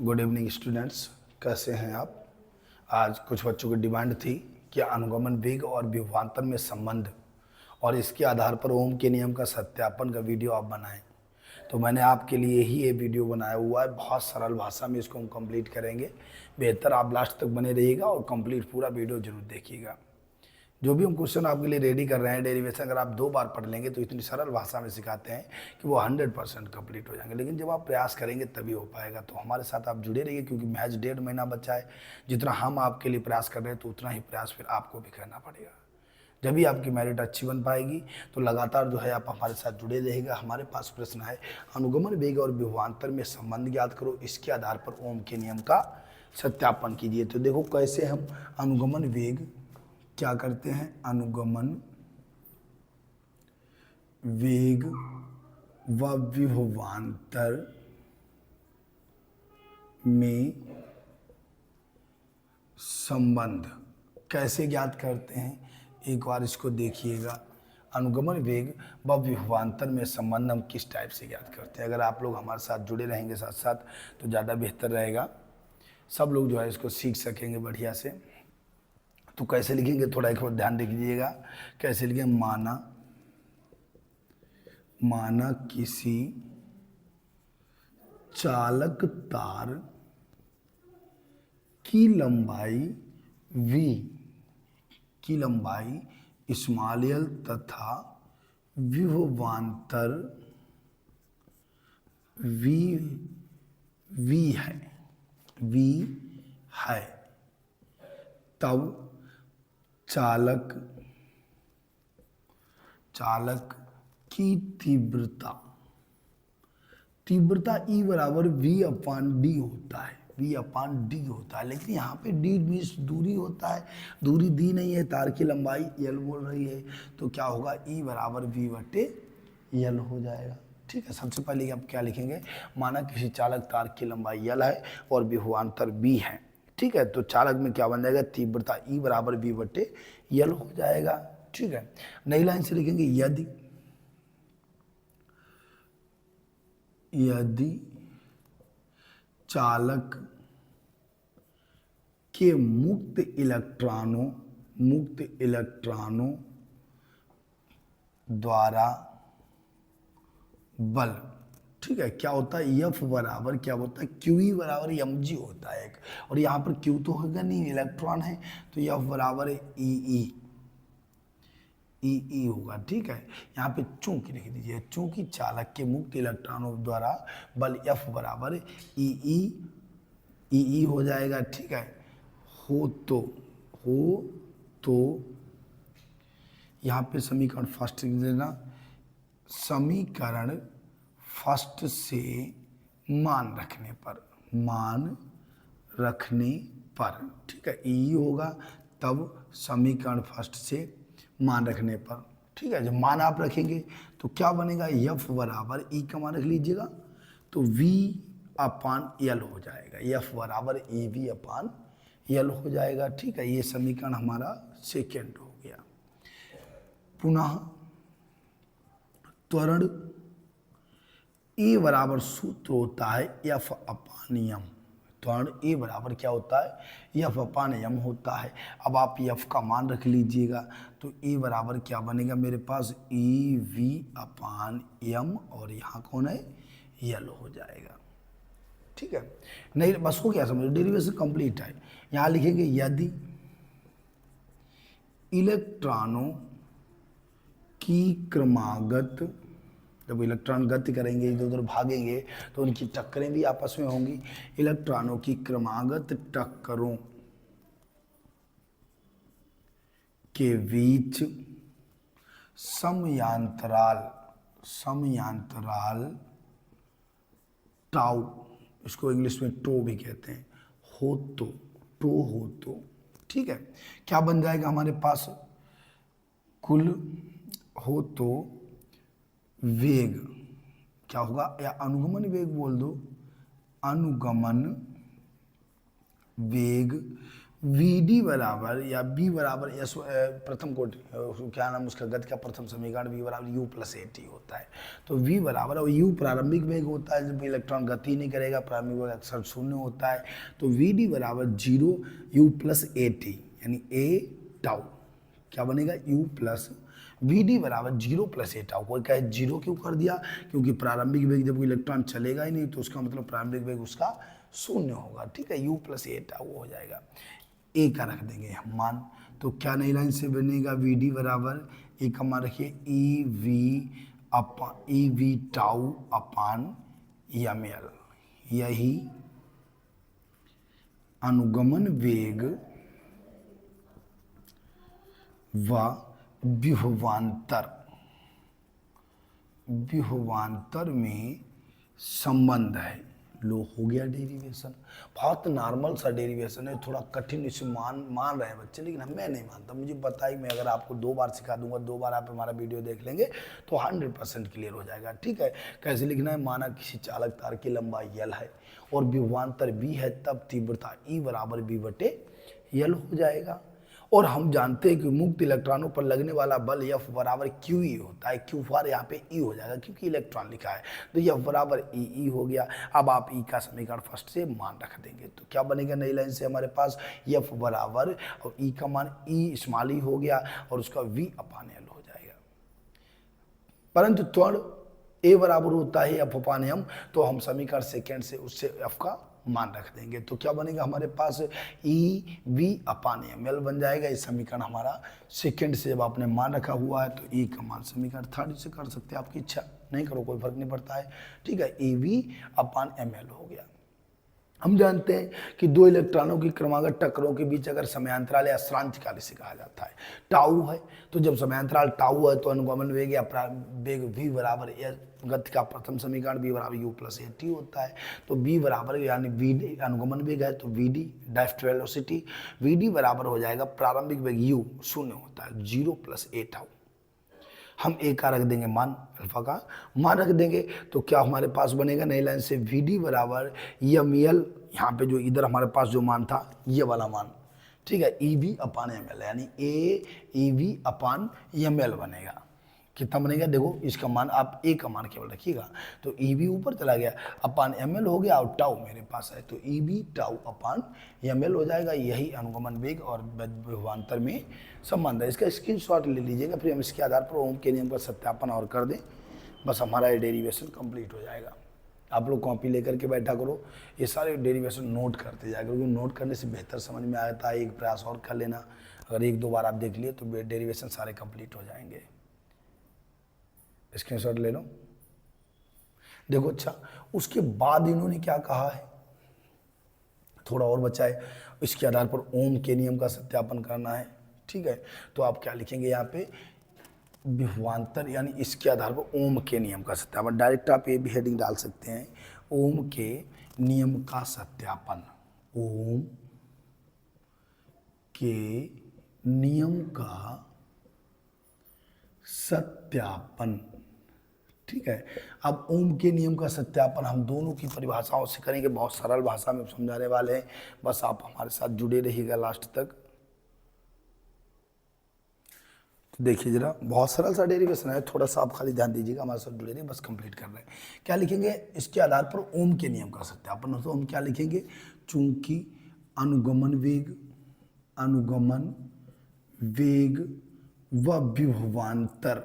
Good evening students, कैसे हैं आप। आज कुछ बच्चों की डिमांड थी कि अनुगमन वेग और विभवांतर में संबंध और इसके आधार पर ओम के नियम का सत्यापन का वीडियो आप बनाएं। तो मैंने आपके लिए ही ये वीडियो बनाया हुआ है, बहुत सरल भाषा में इसको हम कंप्लीट करेंगे। बेहतर आप लास्ट तक बने रहिएगा और कंप्लीट पूरा वीडियो जरूर देखिएगा। जो भी हम क्वेश्चन आपके लिए रेडी कर रहे हैं डेरिवेशन, अगर आप 2 बार पढ़ लेंगे तो इतनी सरल भाषा में सिखाते हैं कि वो 100% कंप्लीट हो जाएंगे। लेकिन जब आप प्रयास करेंगे तभी हो पाएगा। तो हमारे साथ आप जुड़े रहिए, क्योंकि महज 1.5 महीना बचा है। जितना हम आपके लिए प्रयास कर रहे हैं तो उतना ही प्रयास फिर आपको भी करना पड़ेगा। जब भी आपकी मेरिट अच्छी बन पाएगी तो लगातार जो है आप हमारे साथ जुड़े रहेगा। हमारे पास प्रश्न है, अनुगमन वेग और विभवांतर में संबंध ज्ञात करो, इसके आधार पर ओम के नियम का सत्यापन कीजिए। तो देखो कैसे हम अनुगमन वेग क्या करते हैं। अनुगमन वेग व विभवांतर में संबंध कैसे ज्ञात करते हैं, एक बार इसको देखिएगा। अनुगमन वेग व विभवांतर में संबंध हम किस टाइप से ज्ञात करते हैं। अगर आप लोग हमारे साथ जुड़े रहेंगे साथ साथ तो ज़्यादा बेहतर रहेगा। सब लोग जो है इसको सीख सकेंगे बढ़िया से। तो कैसे लिखेंगे, थोड़ा एक बार ध्यान दीजिएगा। कैसे लिखेंगे, माना किसी चालक तार की लंबाई v की लंबाई स्मॉल l तथा विभवांतर v है, तब चालक की तीव्रता E बराबर V/D होता है। V/D होता है, लेकिन यहाँ पे D मीन्स दूरी होता है। दूरी दी नहीं है, तार की लंबाई L बोल रही है, तो क्या होगा, E बराबर V/L हो जाएगा। ठीक है, सबसे पहले आप क्या लिखेंगे, माना किसी चालक तार की लंबाई L है और विभवांतर V है। ठीक है, तो चालक में क्या बन जाएगा, तीव्रता E बराबर V/L हो जाएगा। ठीक है, नई लाइन से लिखेंगे, यदि चालक के मुक्त इलेक्ट्रॉनों द्वारा बल, ठीक है, क्या होता है, F बराबर क्या होता है, QE बराबर mg होता है एक, और यहाँ पर Q तो होगा नहीं, इलेक्ट्रॉन है, तो F बराबर EE होगा। ठीक है, यहाँ पे चूंकि लिख दीजिए, चूंकि चालक के मुक्त इलेक्ट्रॉनों द्वारा बल F बराबर EE हो जाएगा। ठीक है, हो तो यहाँ पे समीकरण फर्स्ट लिख देना। समीकरण फर्स्ट से मान रखने पर, ठीक है, ई होगा, तब समीकरण फर्स्ट से मान रखने पर। ठीक है, जब मान आप रखेंगे तो क्या बनेगा, F बराबर ई का मान रख लीजिएगा तो V/L हो जाएगा। F बराबर EV/L हो जाएगा। ठीक है, ये समीकरण हमारा सेकेंड हो गया। पुनः त्वरण ए बराबर सूत्र होता है F/m। त्वरण ए बराबर क्या होता है, F/m होता है। अब आप F का मान रख लीजिएगा तो ए बराबर क्या बनेगा मेरे पास, EV/m, और यहाँ कौन है, L हो जाएगा। ठीक है, नहीं बस हो गया, समझो, डेरिवेशन कंप्लीट है। यहाँ लिखेंगे, यदि इलेक्ट्रॉनों की क्रमागत, जब इलेक्ट्रॉन गति करेंगे, इधर उधर भागेंगे तो उनकी टक्करें भी आपस में होंगी। इलेक्ट्रॉनों की क्रमागत टक्करों के बीच समयांतराल टाउ, इसको इंग्लिश में टो भी कहते हैं, हो तो, ठीक है, क्या बन जाएगा हमारे पास, कुल हो तो वेग क्या होगा, या अनुगमन वेग बोल दो, अनुगमन वेग वी डी बराबर या बी बराबर एस, प्रथम कोटि क्या नाम उसका गति का प्रथम समीकरण वी बराबर यू प्लस ए टी होता है। तो वी बराबर, और यू प्रारंभिक वेग होता है, जब इलेक्ट्रॉन गति नहीं करेगा प्रारंभिक वेग अक्सर शून्य होता है। तो वी डी बराबर 0 यू प्लस ए टी, यानी ए टाउ क्या बनेगा यू प्लस वी डी बराबर 0 प्लस ए टाउ। कोई कहे 0 क्यों कर दिया, क्योंकि प्रारंभिक वेग जब इलेक्ट्रॉन चलेगा ही नहीं तो उसका मतलब प्रारंभिक वेग उसका शून्य होगा। ठीक है, यू प्लस ए टाउ हो जाएगा। ए का रख देंगे हम मान, तो क्या नई लाइन से बनेगा वी डी बराबर ए का मान रखिए E V tau upon M L, यही अनुगमन वेग व विभवांतर में संबंध है। लो हो गया डेरिवेशन, बहुत नॉर्मल सा डेरिवेशन है, थोड़ा कठिन इसे मान रहे हैं बच्चे, लेकिन मैं नहीं मानता। मुझे पता ही, मैं अगर आपको 2 बार सिखा दूंगा, 2 बार आप हमारा वीडियो देख लेंगे तो 100% क्लियर हो जाएगा। ठीक है, कैसे लिखना है, माना किसी चालक तार की लंबाई L है और विभवांतर V है, तब तीव्रता E बराबर V बटे L हो जाएगा। और हम जानते हैं कि मुक्त इलेक्ट्रॉनों पर लगने वाला बल F बराबर क्यू ई होता है। क्यू फॉर यहाँ पे ई हो जाएगा क्योंकि इलेक्ट्रॉन लिखा है, तो F बराबर ई हो गया। अब आप ई का समीकरण फर्स्ट से मान रख देंगे तो क्या बनेगा नई लाइन से हमारे पास F बराबर, और ई का मान ई स्मॉल ई हो गया और उसका V अपान एल हो जाएगा। परंतु त्वरण ए बराबर होता है F अपान एम, तो हम समीकरण सेकेंड से उससे F का मान रख देंगे तो क्या बनेगा हमारे पास e we upon M l बन जाएगा। इस समीकरण हमारा सेकंड से जब आपने मान रखा हुआ है तो ई का मान समीकरण थर्ड से कर सकते हैं, आपकी इच्छा, नहीं करो कोई फर्क नहीं पड़ता है। ठीक है, E V upon M L हो गया। हम जानते हैं कि 2 इलेक्ट्रॉनों की क्रमागत टक्करों के बीच अगर समयांतराल या श्रांतिकाल इसे कहा जाता है, टाउ है, तो जब समयांतराल टाउ है तो अनुगमन वेग या वेग v बराबर गति का प्रथम समीकरण v बराबर u प्लस ए टी होता है। तो v बराबर यानी v अनुगमन वेग है तो v d drift velocity, v d बराबर हो जाएगा प्रारंभिक वेग u शून्य होता है 0 प्लस ए टाउ। हम ए का रख देंगे मान, अल्फा का मान रख देंगे तो क्या हमारे पास बनेगा नई लाइन से वी डी बराबर एम एल, यहाँ पे जो इधर हमारे पास जो मान था ये वाला मान, ठीक है, E V upon M l, यानी a e we upon M l बनेगा। कितना बनेगा देखो, इसका मान आप ए का मान केवल रखिएगा, तो ई वी ऊपर चला गया, अपान एम एल हो गया और टाउ मेरे पास है, तो E V tau upon M L हो जाएगा। यही अनुगमन वेग और विभवांतर में संबंध है। इसका स्क्रीनशॉट ले लीजिएगा, फिर हम इसके आधार पर ओम के नियम का सत्यापन और कर दें, बस हमारा ये डेरिवेशन कंप्लीट हो जाएगा। आप लोग कॉपी लेकर के बैठा करो, ये सारे डेरिवेशन नोट करते जाएगा, क्योंकि नोट करने से बेहतर समझ में आता है। एक प्रयास और कर लेना, अगर 1-2 बार आप देख लिए तो डेरिवेशन सारे कंप्लीट हो जाएंगे। स्क्रीनशॉट ले लो, देखो। अच्छा, उसके बाद इन्होंने क्या कहा है, थोड़ा और बचा है, इसके आधार पर ओम के नियम का सत्यापन करना है। ठीक है, तो आप क्या लिखेंगे यहाँ पे, विभवांतर, यानी इसके आधार पर ओम के नियम का सत्यापन। डायरेक्ट आप ये भी हेडिंग डाल सकते हैं, ओम के नियम का सत्यापन। ओम के नियम का सत्यापन। ठीक है, अब ओम के नियम का सत्यापन हम दोनों की परिभाषाओं से करेंगे, बहुत सरल भाषा में समझाने वाले हैं, बस आप हमारे साथ जुड़े रहिएगा लास्ट तक। तो देखिए जरा, बहुत सरल सा डेरिवेशन है, थोड़ा सा आप खाली ध्यान दीजिएगा, हमारे साथ जुड़े रहिए, बस कंप्लीट कर रहे हैं। क्या लिखेंगे इसके आधार पर ओम के नियम का सत्यापन, तो हम क्या लिखेंगे, चूंकि अनुगमन वेग व विभवांतर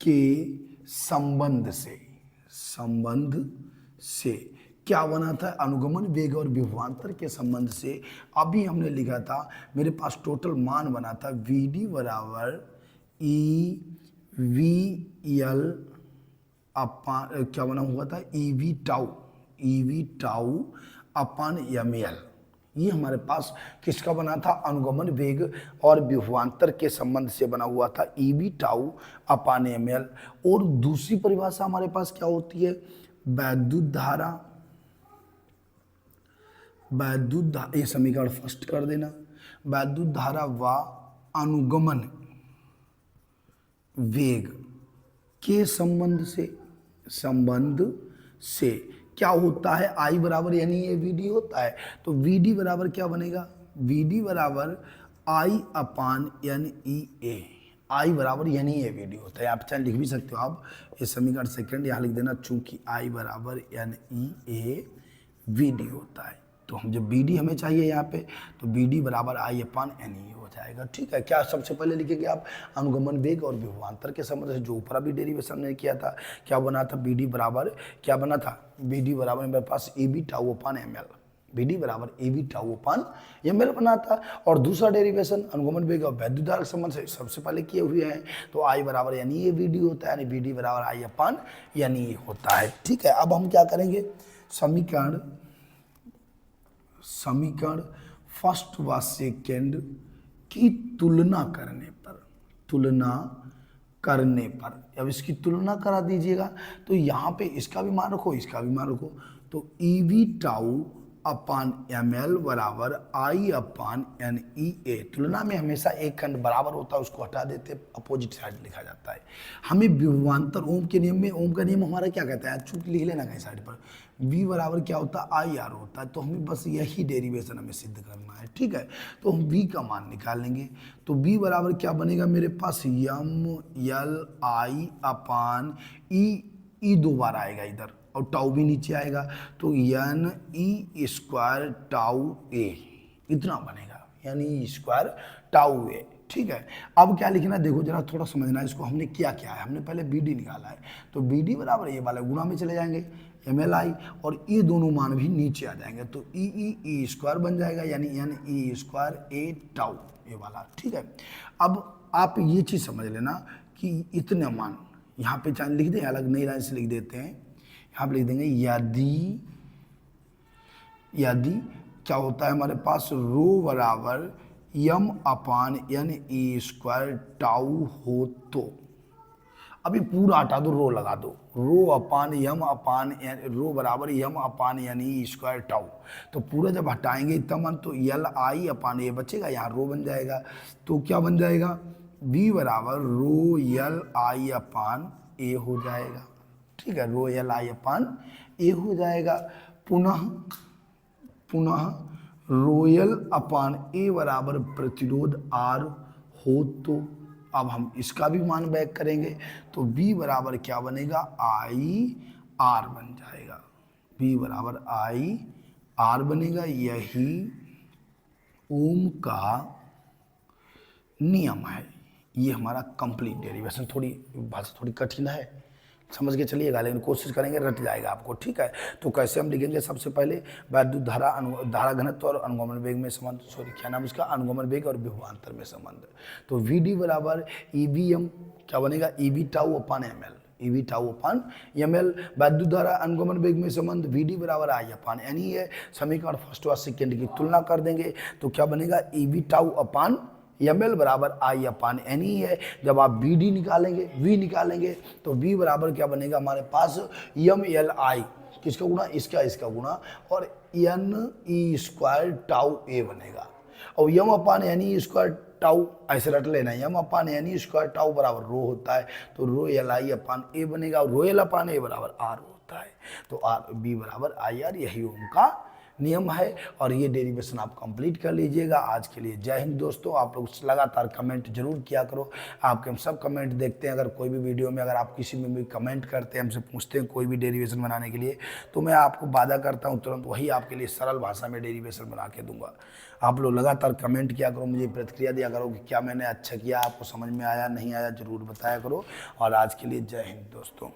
के संबंध से क्या बना था, अनुगमन वेग और विभवांतर के संबंध से। अभी हमने लिखा था, मेरे पास टोटल मान बना था वी डी बराबर ई वी एल अपान, क्या बना हुआ था, E V tau upon M L. ये हमारे पास किसका बना था, अनुगमन वेग और विभवांतर के संबंध से बना हुआ था, E V tau upon M L. और दूसरी परिभाषा हमारे पास क्या होती है, वैद्युत धारा, ये समीकरण फर्स्ट कर देना, वैद्युत धारा व अनुगमन वेग के संबंध से क्या होता है, आई बराबर यानी ये वी डी होता है। तो वी डी बराबर क्या बनेगा, वी डी बराबर आई अपान एन ई ए, आई बराबर यानी ए वी डी होता है। आप चाहे लिख भी सकते हो आप, ये समीकरण सेकंड यहाँ लिख देना, चूंकि आई बराबर N E A V D होता है। तो हम जब बी डी हमें चाहिए यहाँ पे, तो बी डी बराबर आई अपान एन ई हो जाएगा। ठीक है, क्या सबसे पहले लिखेंगे आप अनुगमन वेग और विभवांतर के संबंध से, जो ऊपर अभी डेरिवेशन ने किया था, क्या बना था, बी डी बराबर क्या बना था, बी डी बराबर मेरे पास a b tau upon M l, b d बराबर a b tau upon M l बना था। और दूसरा डेरिवेशन अनुगमन वेग और वैद्युत धारा के संबंध से सबसे पहले किए हुए हैं, तो आई बराबर यानी ए बी डी होता है, यानी बी डी बराबर आई अपान यानी ए होता है। ठीक है, अब हम क्या करेंगे, समीकरण फर्स्ट व सेकेंड की तुलना करने पर, अब इसकी तुलना करा दीजिएगा, तो यहाँ पे इसका भी मान रखो, इसका भी मान रखो, तो E V tau upon M L बराबर आई अपान एन ई ए। तुलना में हमेशा एक खंड बराबर होता है, उसको हटा देते, अपोजिट साइड लिखा जाता है। हमें विभवांतर ओम के नियम में, ओम का नियम हमारा क्या कहता है, चूंकि लिख लेना कहीं साइड पर, v बराबर क्या होता है, आई आर होता है। तो हमें बस यही डेरिवेशन हमें सिद्ध करना है। ठीक है, तो हम v का मान निकाल लेंगे, तो v बराबर क्या बनेगा मेरे पास, यम एल आई अपान ई दो बार आएगा इधर, और टाउ भी नीचे आएगा, तो एन ई स्क्वायर टाउ ए, इतना बनेगा, यानी ई स्क्वायर टाउ ए। ठीक है, अब क्या लिखना है, देखो जरा थोड़ा समझना है इसको, हमने क्या क्या है, हमने पहले बी डी निकाला है, तो बी डी बराबर ये वाला गुणा में चले जाएंगे एम एल आई, और ये दोनों मान भी नीचे आ जाएंगे, तो ई स्क्वायर बन जाएगा, यानी एन ई स्क्वायर ए टाउ ये वाला। ठीक है, अब आप ये चीज़ समझ लेना कि इतने मान यहाँ पे चाहे लिख दें, अलग नई लाइन से लिख देते हैं, यहाँ पे लिख देंगे यदि क्या होता है हमारे पास, रो बराबर यम अपान एन ई स्क्वायर टाउ हो, तो अभी पूरा हटा दो, रो लगा दो, रो अपान यम अपान एन, रो बराबर यम अपान एन ई स्क्वायर टाउ, तो पूरा जब हटाएंगे इतना मान, तो यल आई अपान ए बचेगा, यहाँ रो बन जाएगा, तो क्या बन जाएगा, बी बराबर रो यल आई अपान ए हो जाएगा। ठीक है, रो यल आई अपान ए हो जाएगा। पुनः रोयल अपान ए बराबर प्रतिरोध आर हो, तो अब हम इसका भी मान बैक करेंगे, तो b बराबर क्या बनेगा, आई आर बन जाएगा, b बराबर आई आर बनेगा। यही ओम का नियम है। ये हमारा कंप्लीट डेरिवेशन, थोड़ी भाषा थोड़ी कठिन है, समझ के चलिएगा, लेकिन कोशिश करेंगे रट जाएगा आपको। ठीक है, तो कैसे हम लिखेंगे, सबसे पहले वैद्युत धारा घनत्व और अनुगमन वेग में संबंध, सॉरी क्या नाम उसका, अनुगमन वेग और विभवांतर में संबंध, तो वी डी बराबर ई बी एम क्या बनेगा, e b tau upon M l, e b tau upon M l. वैद्युत धारा अनुगमन वेग में संबंध वी डी बराबर आई अपान एन ई है। समीकरण फर्स्ट व सेकेंड की तुलना कर देंगे, तो क्या बनेगा, e b tau upon M L बराबर आई अपान एन ई है। जब आप बी डी निकालेंगे, वी निकालेंगे, तो वी बराबर क्या बनेगा हमारे पास, एम एल आई, किसका गुणा, इसका गुणा, और एन ई स्क्वायर टाउ ए बनेगा, और यम अपान एन ई स्क्वायर टाउ ऐसे रट लेना, यम अपान एन ई स्क्वायर टाउ बराबर रो होता है, तो रो एल आई अपान ए बनेगा, और रो एल अपान ए बराबर आर होता है, तो आर बी बराबर आई आर, यही उनका नियम है। और ये डेरिवेशन आप कंप्लीट कर लीजिएगा। आज के लिए जय हिंद दोस्तों। आप लोग लगातार कमेंट जरूर किया करो, आपके हम सब कमेंट देखते हैं। अगर कोई भी वीडियो में अगर आप किसी में भी कमेंट करते हैं, हमसे पूछते हैं कोई भी डेरिवेशन बनाने के लिए, तो मैं आपको वादा करता हूँ तुरंत वही आपके लिए सरल भाषा में डेरिवेशन बना के दूंगा। आप लोग लगातार कमेंट किया करो, मुझे प्रतिक्रिया दिया करो कि क्या मैंने अच्छा किया, आपको समझ में आया नहीं आया, ज़रूर बताया करो। और आज के लिए जय हिंद दोस्तों।